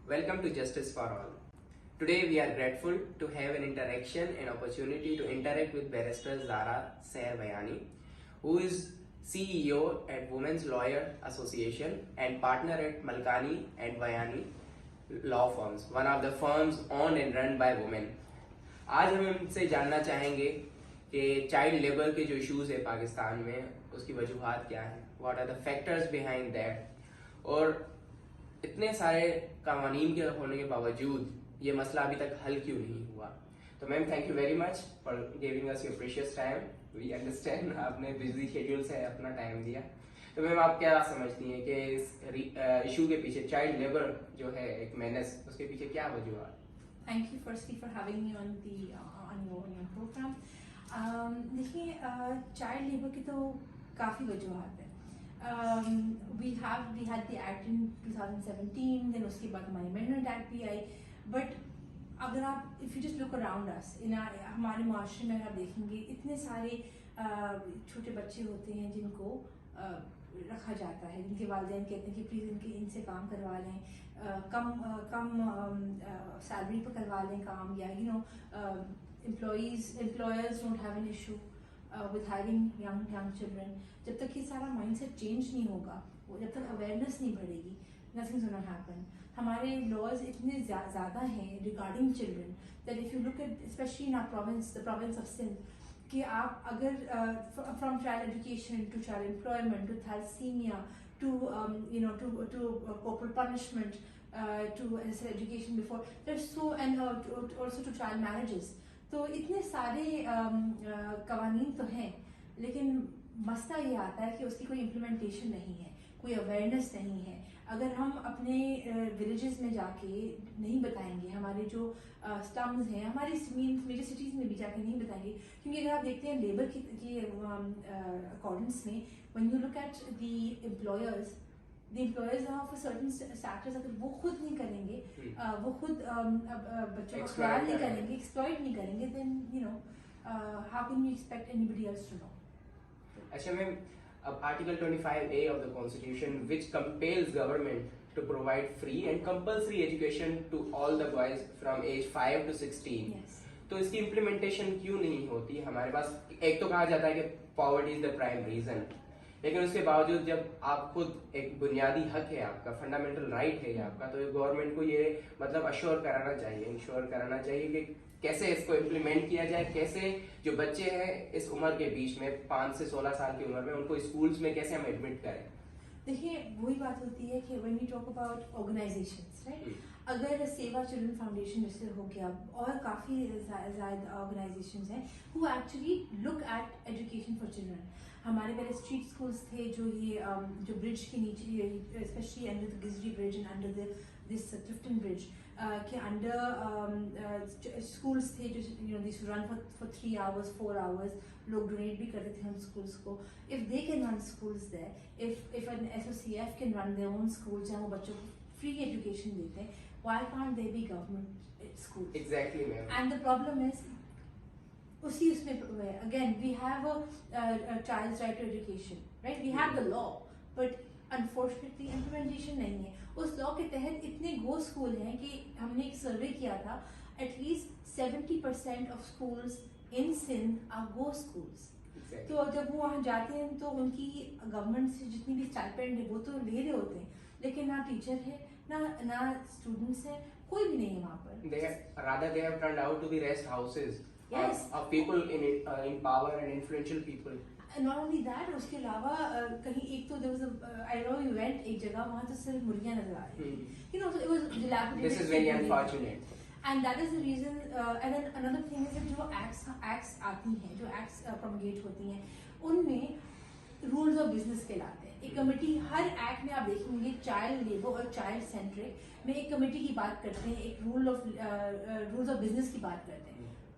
Welcome to Justice for All. Today we are grateful to have an interaction and opportunity to interact with Barrister Zara Sair Bayani, who is CEO at Women's Lawyer Association and partner at Malkani and Bayani Law Firms, one of the firms owned and run by women. आज हम इनसे जानना चाहेंगे कि child labour के जो issues है पाकिस्तान में उसकी वजूहात क्या है, what are the factors behind that, और इतने सारे कानून के होने के बावजूद ये मसला अभी तक हल क्यों नहीं हुआ। तो ma'am, thank you very much for giving us your precious time. We understand आपने बिजी शेड्यूल से अपना टाइम दिया। तो मैम, आप क्या समझती हैं कि इस इशू के पीछे चाइल्ड लेबर जो है एक मेनेस, उसके पीछे क्या वजूहात? Thank you firstly for having me on your program. देखिए, चाइल्ड लेबर की तो काफ़ी वजूहात है। we had the act in 2017, then उसके बाद हमारी amendment act भी आई। बट अगर आप if you just look around us हमारे मुआशरे में आप देखेंगे इतने सारे छोटे बच्चे होते हैं जिनको रखा जाता है, जिनके वालिदैन कहते हैं कि प्लीज़ इनसे काम करवा लें, कम सैलरी पर करवा लें काम, या employers don't have an issue with hiring young children. जब तक ये सारा माइंडसेट चेंज नहीं होगा, जब तक अवेयरनेस नहीं बढ़ेगी, nothing's gonna happen. हमारे लॉज इतने ज़्यादा हैं regarding children that if you look at specially in our province, the province of Sindh, कि आप अगर from child education to child employment to thalassemia to to corporal punishment to education before, there's so, and also to child marriages. तो इतने सारे कवानीन तो हैं, लेकिन मसला ये आता है कि उसकी कोई इम्प्लीमेंटेशन नहीं है, कोई अवेयरनेस नहीं है। अगर हम अपने विलेजेस में जाके नहीं बताएंगे, हमारे जो स्लम्स हैं, हमारी मेजर सिटीज़ में भी जाके नहीं बताएंगे, क्योंकि अगर आप देखते हैं लेबर की अकॉर्डेंस में, when you look at the employers of certain sectors, अगर वो खुद नहीं करेंगे, वो खुद बच्चों का ख्याल नहीं करेंगे, एक्सप्लॉइट नहीं करेंगे, then how can you expect anybody else to know. अच्छा ma'am, Article 25A of the Constitution, which compels government to provide free and compulsory education to all the boys from age 5 to 16. Yes. तो इसकी implementation क्यों नहीं होती हमारे पास? एक तो कहा जाता है कि poverty is the prime reason, लेकिन उसके बावजूद जब आप खुद एक बुनियादी हक है आपका, फंडामेंटल राइट है आपका, तो गवर्नमेंट को ये मतलब इंश्योर कराना चाहिए कि कैसे इसको इम्प्लीमेंट किया जाए, कैसे जो बच्चे हैं इस उम्र के बीच में 5 से 16 साल की उम्र में, उनको स्कूल्स में कैसे हम एडमिट करें। देखिए, वही बात होती है कि when we talk about organizations, right, अगर सेवा चिल्ड्रन फाउंडेशन जैसे हो गया और काफ़ी ज़्यादा ऑर्गेनाइजेशंस हैं who actually look at education for children. हमारे पहले स्ट्रीट स्कूल्स थे जो ब्रिज के नीचे, specially under the Gizri bridge and under this Clifton bridge के अंडर स्कूल्स थे जो this run for 3 hours 4 hours, लोग डोनेट भी करते थे उन स्कूल्स को। If they can run schools there, if an SOCF can run their own schools जहाँ वो बच्चों को फ्री एजुकेशन देते हैं, why can't they be government school? Exactly ma'am. And the problem is उसी उसमें again we have a child's right to education, right, we have the law, but unfortunately implementation नहीं है। उस लॉ के तहत इतने गो स्कूल हैं कि हमने एक सर्वे किया था, at least 70% of schools in Sindh are गो स्कूल्स। तो जब वो वहाँ जाते हैं तो उनकी गवर्नमेंट से जितनी भी स्टाइपेंड है वो तो ले रहे होते हैं, लेकिन ना टीचर है, ना स्टूडेंट्स है, कोई भी नहीं है वहाँ पर। Rather they have turned out to be rest houses. Yes. Of people in power and influential people. Not only that, उसके अलावा कहीं एक तो there was a I know you went एक जगह, वहाँ तो सिर्फ मुर्गियाँ नजर आ रही थी, you know, so it was dilapidated. This is very unfortunate. And that is the reason. And then another thing is that जो acts आती हैं, जो acts promulgate होती हैं, उनमें rules of business कहलाते हैं। एक कमेटी हर एक्ट में आप देखेंगे चाइल्ड लेबर और चाइल्ड सेंट्रिक में एक कमेटी की बात करते हैं, एक रूल्स ऑफ बिजनेस की बात करते हैं।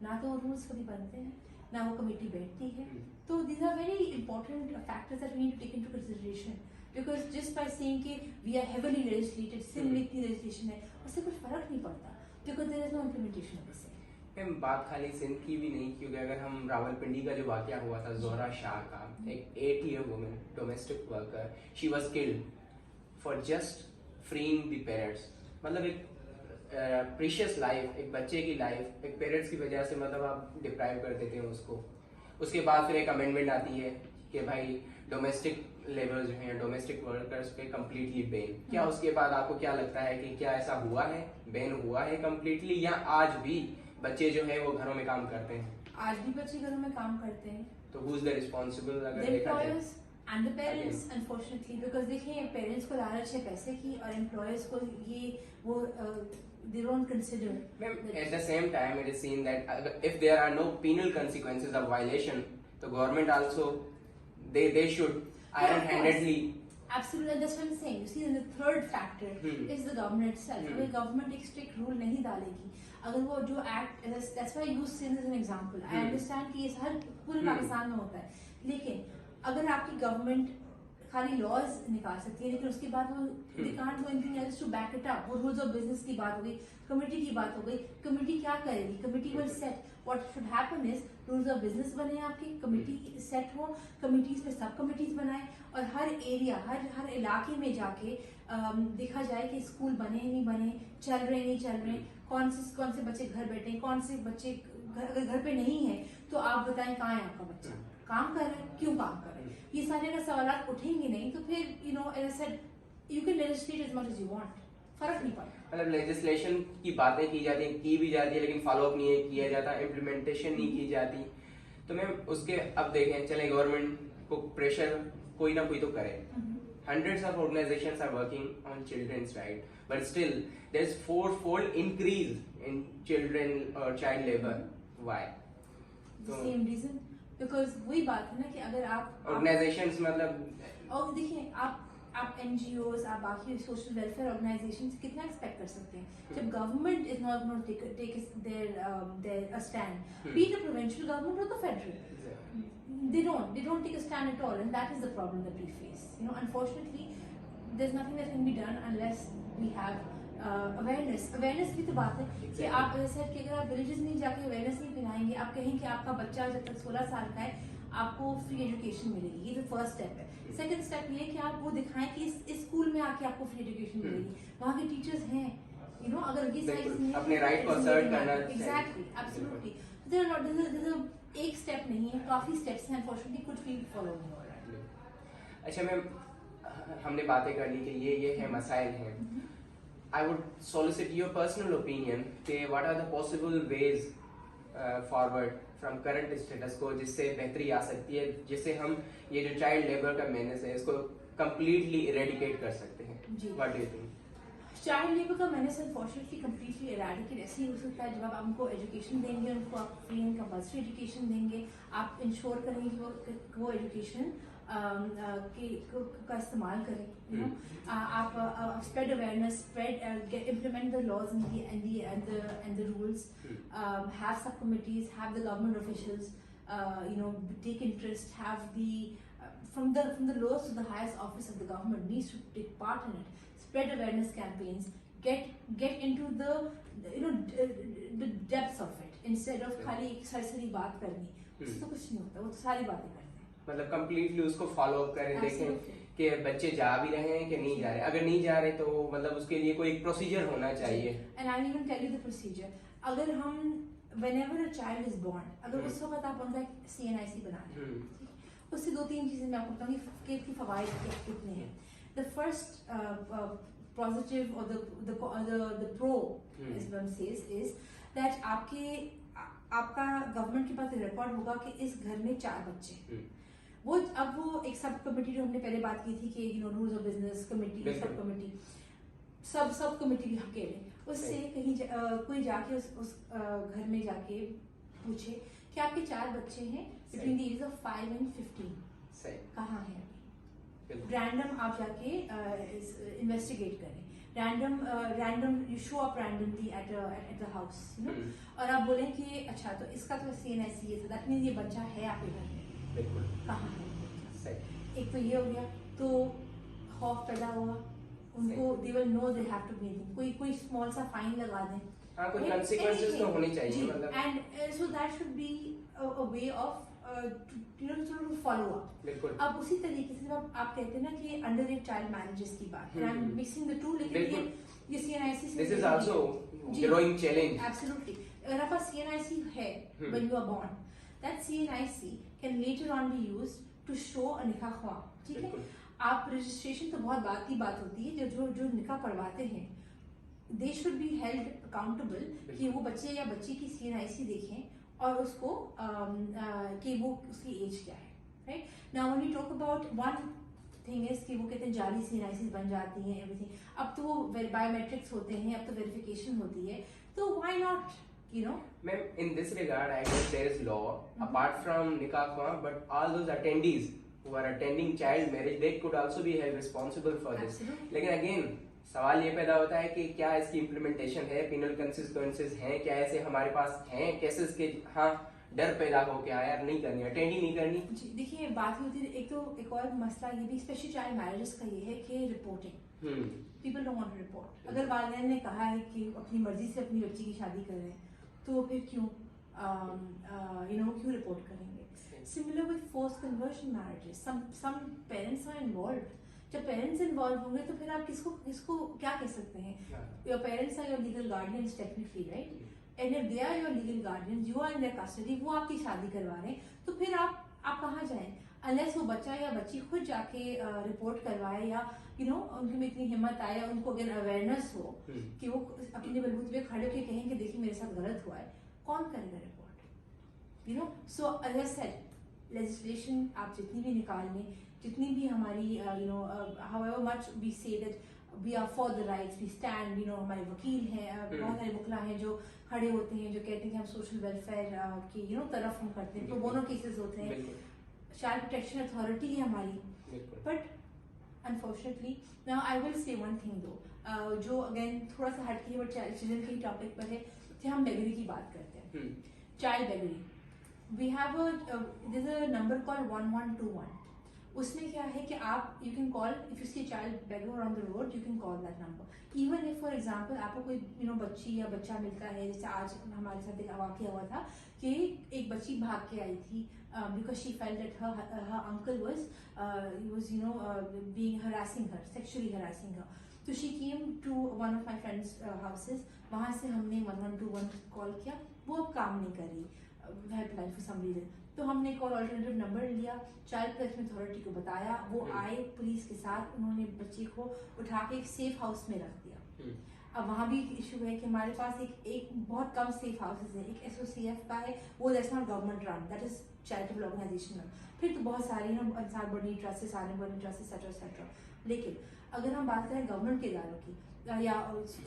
ना तो रूल्स कभी बनते हैं, ना वो कमेटी बैठती है। तो these are very important factors that we need to take into consideration, because just by saying कि we are heavily legislated, सिर्फ इतनी legislation है, उससे कुछ फर्क नहीं पड़ता, because there is no implementation of the same. Ma'am, बात खाली सिंध की भी नहीं, क्योंकि अगर हम रावलपिंडी का जो वाकया हुआ था जोहरा शाह का, एक 8-year woman domestic worker, she was killed for just freeing the parents. मतलब एक प्रीशियस लाइफ, एक बच्चे की लाइफ एक पेरेंट्स की वजह से मतलब आप डिप्राइव कर देते हैं उसको। उसके बाद फिर एक अमेंडमेंट आती है कि भाई डोमेस्टिक लेबर जो हैं, डोमेस्टिक वर्कर्स पे कम्प्लीटली बैन। क्या उसके बाद आपको क्या लगता है कि क्या ऐसा हुआ है, बैन हुआ है कम्प्लीटली, या आज भी बच्चे जो है वो घरों में काम करते हैं? आज भी बच्चे घरों में काम करते हैं। तो हु इज द रिस्पॉन्सिबल अगर The देखा जाए? employers and the parents, unfortunately, because देखिए पेरेंट्स को लालच है पैसे की और एम्प्लॉयर्स को ये वो they don't consider. Ma'am, at the same time, it is seen that if there are no penal consequences of violation, the government also they should iron-handedly. Absolutely, that's what I'm saying. You see, the third factor is the government itself. अगर government एक strict rule नहीं डालेगी, अगर वो जो act, that's why I use sin as an example. I understand कि ये हर पूरे पाकिस्तान में होता है, लेकिन अगर आपकी government खाली लॉज निकाल सकती है लेकिन उसके बाद वो they can't do anything else to back it up. वो रूल्स ऑफ बिजनेस की बात हो गई, कमेटी की बात हो गई, कमेटी क्या करेगी? Committee will set what should happen is rules of business बने आपकी, कमेटी सेट हो, कमेटीज में सब कमेटीज बनाए और हर एरिया हर इलाके में जाके देखा जाए कि स्कूल बने नहीं बने, चल रहे नहीं चल रहे, कौन से बच्चे घर बैठे, कौन से बच्चे अगर घर पे नहीं है तो आप बताएं कहाँ है आपका बच्चा, काम कर रहा है, क्यों काम कर रहा है? ये सारे अगर सवाल उठेंगे नहीं तो फिर you know as I said you can legislate as much as you want, फर्क नहीं पड़ता। मतलब लेजिस्लेशन की बातें की जाती है, की भी जाती है, लेकिन फॉलो अप नहीं किया जाता, इम्प्लीमेंटेशन नहीं की जाती। तो मैम उसके अब देखें, चले गवर्नमेंट को प्रेशर कोई ना कोई तो करे। Hundreds of organizations are working on children's right, but still there is fourfold increase in children or child labor. Why? The same reason, because वही बात है ना कि अगर आप organizations मतलब और देखिए आप NGOs, आप बाकी सोशल वेलफेयर ऑर्गेनाइजेशन से कितना एक्सपेक्ट कर सकते हैं जब government is not going to take their stand, be the provincial government और the federal, they don't take a stand at all, and that is the problem that we face. You know, unfortunately there's nothing that can be done unless we have awareness की तो बात है कि आप ऐसे कि अगर आप विलेजेस में जाके अवेयरनेस नहीं फैलाएंगे, आप कहें कि आपका बच्चा जब तक 16 साल का है आपको फ्री एजुकेशन मिलेगी, ये तो फर्स्ट स्टेप है। सेकंड स्टेप ये कि आप वो दिखाएं कि इस स्कूल में आके आपको फ्री एजुकेशन मिलेगी, वहाँ के टीचर्स हैं, यू नो, अगर ये सारी अपने राइट को असर्ट करना। एग्जैक्टली, एब्सोल्युटली, एक स्टेप नहीं है, काफी स्टेप्स हैं, अनफॉर्चुनेटली कुछ भी फॉलो नहीं हो रहा है। अच्छा मैम, हमने बातें कर ली कि ये है मसाइल हैं। I would solicit your personal opinion कि what are the possible ways forward from current status को, जिससे बेहतरी आ सकती है, जिससे हम ये जो चाइल्ड लेबर का मेनेस है इसको कंप्लीटली इरेडिकेट कर सकते हैं। What do you think? Child labour का मैंने अनफॉर्चुनेटली कम्प्लीटली इरेडिकेट ऐसे ही हो सकता है जब आप उनको एजुकेशन देंगे, उनको आप फ्री एंड कंपल्सरी एजुकेशन देंगे, आप इंश्योर करेंगे कि वो एजुकेशन का इस्तेमाल करें, you know? आप spread awareness, implement the laws and the rules, have subcommittees, have the government officials, you know, take interest, have from the lowest to the highest office of the government needs to take part in it. Spread awareness campaigns, get into the you know the depths of it instead of खाली एक सरसरी बात करनी, उससे तो कुछ नहीं होता, वो तो सारी बातें करनी है। मतलब कंप्लीटली उसको फॉलो अप करें, देखें कि बच्चे जा भी रहे हैं कि नहीं जा रहे, अगर नहीं जा रहे तो मतलब उसके लिए कोई प्रोसीजर होना चाहिए। And I'll even tell you the procedure. अगर हम whenever a child is born, अगर उस वक्त आप उनका CNIC बना लें, उससे 2-3 चीजें मैं आपको बताऊंगी कि इसके फवायद कितने हैं। The first positive or the pro as one says is that आपका गवर्नमेंट के पास रिकॉर्ड होगा कि इस घर में 4 बच्चे, वो एक सब कमेटी जो हमने पहले बात की थी कि you know rules of business committee, sub committee, sub committee भी हम कह रहे हैं, उससे कहीं कोई जाके उस घर में जाके पूछे कि आपके 4 बच्चे हैं between the age of 5 and 15, कहाँ हैं? रैंडम आप जाके इन्वेस्टिगेट करें, random you show up randomly at the house, you know, और आप बोलें कि अच्छा तो इसका तो CNIC है, दैट मींस ये बच्चा है आपके घर में, बिल्कुल कहाँ है? एक तो ये हो गया, तो खौफ पैदा हुआ उनको, they will know they have to be, कोई स्मॉल सा फाइन लगा दें, हाँ कोई consequences तो होने चाहिए, मतलब and so that should be a way of to follow up. बिल्कुल। अब उसी तरीके से जब आप कहते हैं ना कि अंडर एज चाइल्ड मैरिजेस की बात, I am mixing the two, लेकिन ये CNIC से this is also growing challenge. Absolutely. अगर आपका CNIC है when you are born, that CNIC can later on be used to show a निकाह ख्वाह. ठीक है? आप रजिस्ट्रेशन तो बहुत बात की बात होती है, जो निकाह पढ़वाते हैं they should be held accountable कि वो बच्चे या बच्ची की CNIC देखें और उसको कि वो उसकी एज क्या है. Right? Now when we talk about one thing is कि वो कहते हैं जाली CNICs बन जाती हैं everything. अब तो वो बायोमेट्रिक्स होते हैं, अब तो वेरिफिकेशन होती है, तो why not, you know? Ma'am, in this regard, I guess there is law apart from nikah khwa, but all those attendees who are attending child marriage, they could also be held responsible for this. Absolutely. लेकिन again सवाल ये पैदा होता है कि क्या इसकी implementation है, penal consequences हैं, क्या ऐसे हमारे पास हैं केसेस के हाँ डर पैदा हो क्या यार नहीं करनी, अटेंड ही नहीं करनी. जी देखिए बात होती है एक और मसला ये भी स्पेशली चाइल्ड मैरिजेस का ये है कि reporting. People don't want to report. अगर वालिदैन ने कहा है कि अपनी मर्जी से अपनी बच्ची की शादी कर रहे हैं तो फिर क्यों क्यों रिपोर्ट करेंगे. Similar with force conversion marriages, some parents are involved. जब पेरेंट्स इन्वॉल्व होंगे तो फिर आप किसको क्या कह सकते हैं. Your parents are your legal guardians technically, right? And if they are your legal guardians, you are in their custody, वो आपकी शादी करवा रहे हैं, तो फिर आप कहाँ जाएं अनलेस वो बच्चा या बच्ची खुद जाके रिपोर्ट करवाए या उनके में इतनी हिम्मत आए, उनको अगर अवेयरनेस हो कि वो अपने बलबूते पे खड़े होकर कहें कि देखिए मेरे साथ गलत हुआ है. कौन करेगा report? So as I said legislation आप जितनी भी निकाल लें, जितनी भी हमारी however much we say that we are for the rights, we stand, हमारे वकील हैं, बहुत सारे वकील हैं जो खड़े होते हैं, जो कहते हैं कि हम सोशल वेलफेयर की तरफ हम करते हैं, तो दोनों केसेस होते हैं. चाइल्ड प्रोटेक्शन अथॉरिटी है हमारी, but unfortunately now I will say one thing दो, जो अगेन थोड़ा सा हटके बट चिल्ड्रन के टॉपिक पर है, कि हम बेगरी की बात करते हैं. Child beggary, we have there is a number called 1121. उसमें क्या है कि आप you can call if you see child beggar on the road, you can call that number. Even if for example आपको कोई बच्ची या बच्चा मिलता है, जैसे आज हमारे साथ एक वाकया हुआ था कि एक बच्ची भाग के आई थी because she felt that her uncle was being harassing her, sexually harassing her. तो she came to one of my friends houses. वहाँ से हमने 1121 कॉल किया, वो अब काम नहीं कर रही हेल्पलाइन फॉर सम रीजन. तो हमने एक और ऑल्टरनेटिव नंबर लिया, चाइल्ड प्रोटेक्शन अथॉरिटी को बताया, वो आए पुलिस के साथ, उन्होंने बच्चे को उठा के एक सेफ हाउस में रख दिया. अब वहाँ भी इशू है कि हमारे पास एक बहुत कम सेफ हाउसेज है. एक SOCF का है, वो that's not government run, that is charitable organization. फिर तो बहुत सारी अंसार बर्नी ट्रस्ट, सारे बर्नी ट्रस्ट एक्सेट्रा. लेकिन अगर हम बात करें गवर्नमेंट के इदारों की या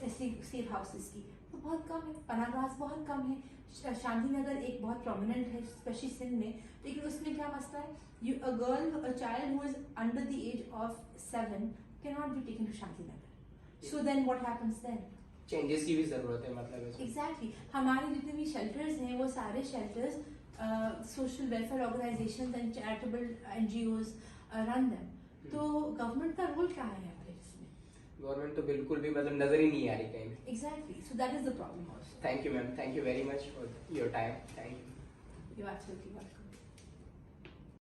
ऐसे सेफ हाउसेज की, तो बहुत कम है. पनाहगाह बहुत कम है. शांति नगर एक बहुत प्रोमिनेंट है स्पेशली सिंध में, लेकिन उसमें क्या मसला है, a child who is under the age of 7 cannot be taken to Shanti Nagar. So then what happens then? Changes की भी जरूरत है, मतलब एग्जैक्टली. हमारे जितने भी शेल्टर्स हैं वो सारे shelters social welfare organisations and charitable NGOs run them. तो गवर्नमेंट का रोल क्या है यहाँ पर इसमें? गवर्नमेंट तो बिल्कुल भी मतलब नजर ही नहीं आ रही कहीं. Exactly. So that is the problem also. Thank you ma'am, thank you very much for your time. Thank you. You are absolutely welcome.